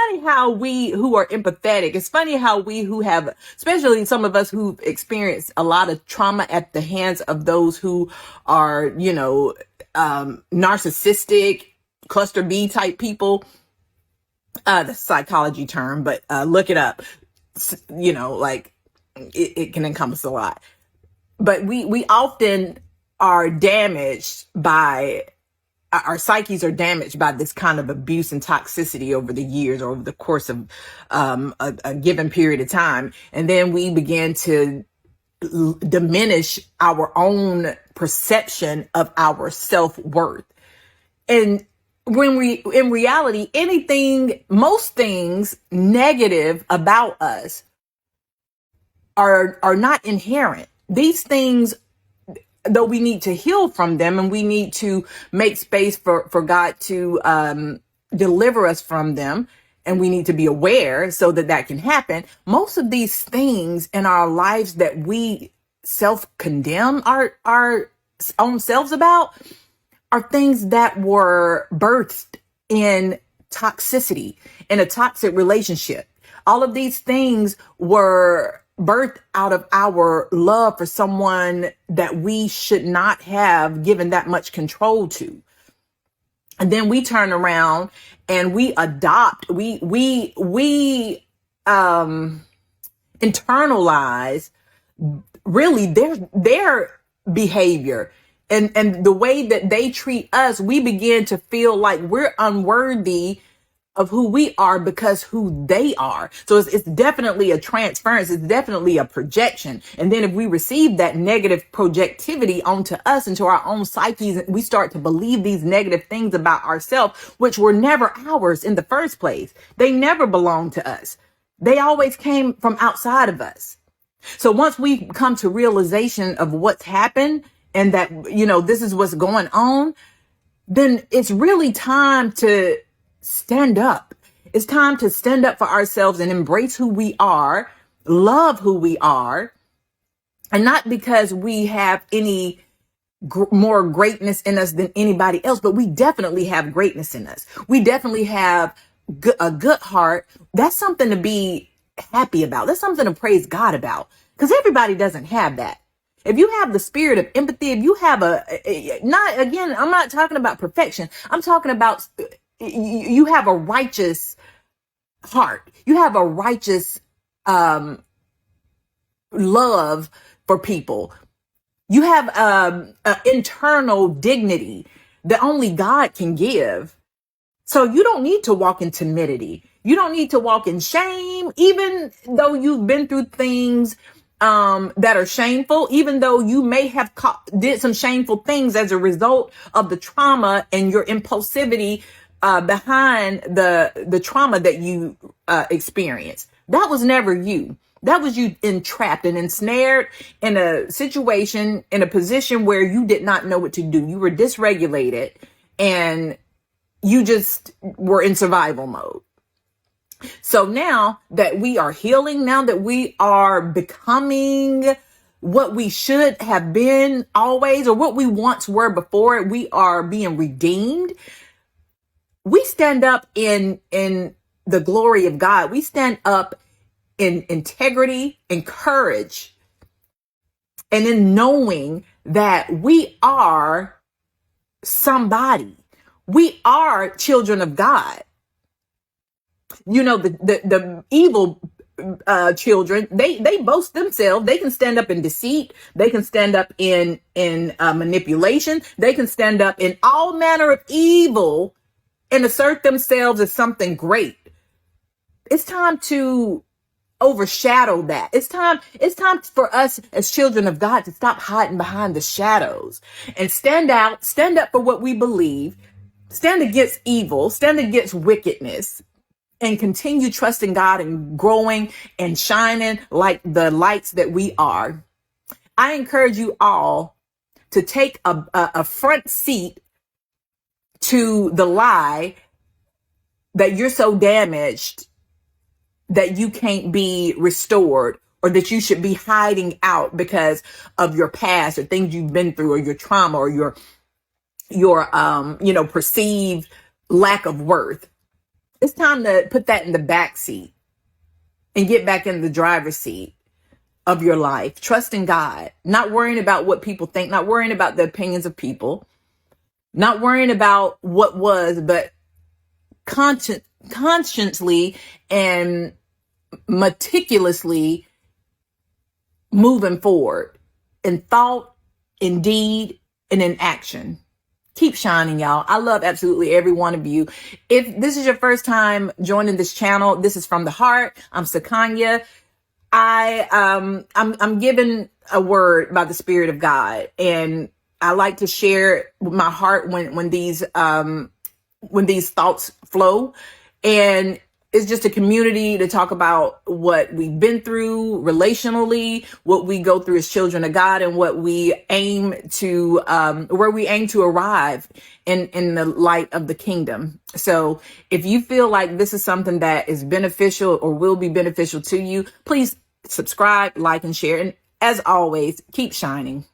funny how we who are empathetic, it's funny how we who have, especially some of us who've experienced a lot of trauma at the hands of those who are, narcissistic, cluster B type people, the psychology term, but look it up. Like it can encompass a lot. But we often are damaged by, our psyches are damaged by this kind of abuse and toxicity over the years or over the course of a given period of time. And then we begin to diminish our own perception of our self-worth. And when in reality, most things negative about us are not inherent. These things, though we need to heal from them and we need to make space for God to deliver us from them, and we need to be aware so that can happen. Most of these things in our lives that we self-condemn our own selves about are things that were birthed in toxicity, in a toxic relationship. All of these things were birthed out of our love for someone that we should not have given that much control to. And then we turn around and we adopt, we internalize really their behavior and the way that they treat us. We begin to feel like we're unworthy of who we are because who they are. So it's definitely a transference. It's definitely a projection. And then if we receive that negative projectivity onto us, into our own psyches, we start to believe these negative things about ourselves, which were never ours in the first place. They never belonged to us. They always came from outside of us. So once we come to realization of what's happened and that, this is what's going on, then it's really time to stand up. It's time to stand up for ourselves and embrace who we are, love who we are, and not because we have any more greatness in us than anybody else, but we definitely have greatness in us. We definitely have a good heart. That's something to be happy about. That's something to praise God about, because everybody doesn't have that. If you have the spirit of empathy, if you have I'm not talking about perfection. I'm talking about you have a righteous heart. You have a righteous love for people. You have an internal dignity that only God can give. So you don't need to walk in timidity. You don't need to walk in shame, even though you've been through things that are shameful, even though you may have did some shameful things as a result of the trauma and your impulsivity behind the trauma that you experienced. That was never you. That was you entrapped and ensnared in a situation, in a position where you did not know what to do. You were dysregulated and you just were in survival mode. So now that we are healing, now that we are becoming what we should have been always, or what we once were before, we are being redeemed. We stand up in the glory of God. We stand up in integrity and courage, and in knowing that we are somebody. We are children of God. The evil children, they boast themselves. They can stand up in deceit. They can stand up in manipulation. They can stand up in all manner of evil and assert themselves as something great. It's time to overshadow that. It's time for us as children of God to stop hiding behind the shadows and stand up for what we believe, stand against evil, stand against wickedness, and continue trusting God and growing and shining like the lights that we are. I encourage you all to take a front seat to the lie that you're so damaged that you can't be restored, or that you should be hiding out because of your past or things you've been through, or your trauma, or your perceived lack of worth. It's time to put that in the back seat and get back in the driver's seat of your life. Trusting God, not worrying about what people think, not worrying about the opinions of people, not worrying about what was, but conscientiously and meticulously moving forward in thought, in deed, and in action. Keep shining, y'all. I love absolutely every one of you. If this is your first time joining this channel, this is From the Heart. I'm Sakanya. I'm given a word by the Spirit of God, and I like to share my heart when these thoughts flow. And it's just a community to talk about what we've been through relationally, what we go through as children of God, and what we aim to, where we aim to arrive in the light of the kingdom. So if you feel like this is something that is beneficial or will be beneficial to you, please subscribe, like, and share. And as always, keep shining.